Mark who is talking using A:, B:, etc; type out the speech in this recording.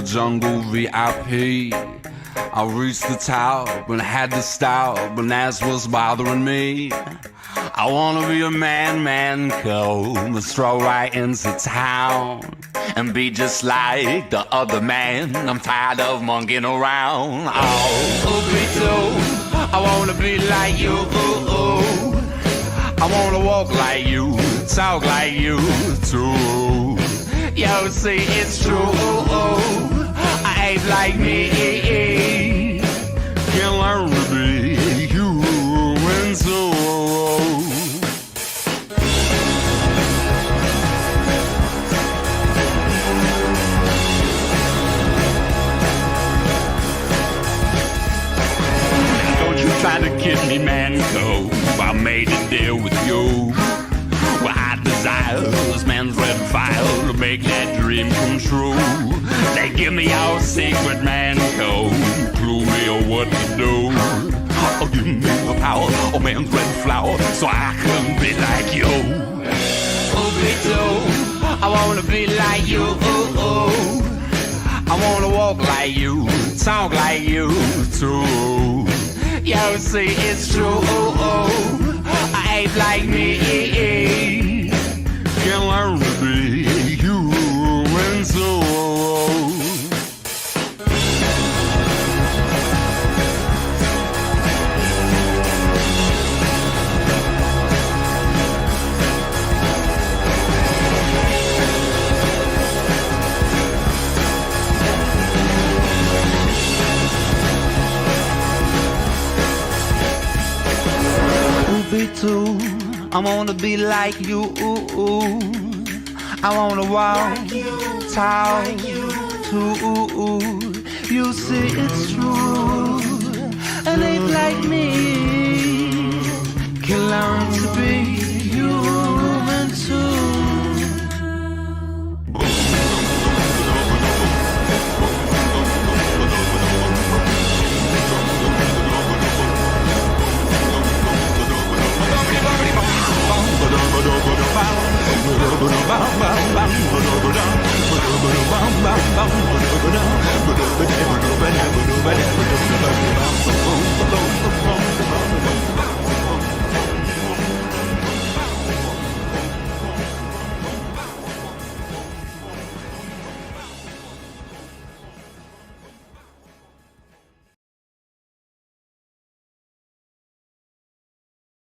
A: jungle VIP. I reached the top and had to stop, and that's what's bothering me. I wanna be a man cold and stroll right into town and be just like the other man. I'm tired of monkeying around. Oh, me too. I wanna be like you. I wanna walk like you, talk like you too. Yo, see, it's true. I ain't like me. Can learn to be human too. Don't you try to kid me, man, go. I made a deal with you. Well, I desire this man's red file to make that dream come true. They give me our secret man code, clue me on what to do. Oh, give me the power of man's red flower so I can be like you. Oh, me too. I wanna be like you. I wanna walk like you, talk like you too. Yo, see, it's true. I ain't like me. Can learn to be human too. Me too. I wanna be like you. I wanna walk, like you, talk like you too. You see, it's true. And ain't like me. Can learn to be